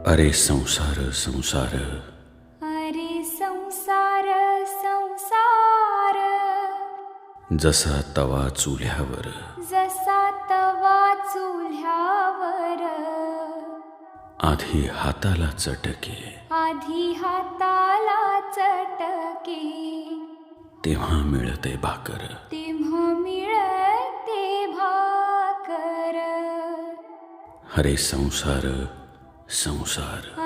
अरे संसार संसार, अरे संसार संसार, जसा तवा चुल्यावर, जसा तवा चुल्यावर, आधी हाताला चटके, आधी हाताला चटके, तेव्हा मिळते भाकर. तेव्हा मिळते भाकर. अरे संसार संसार,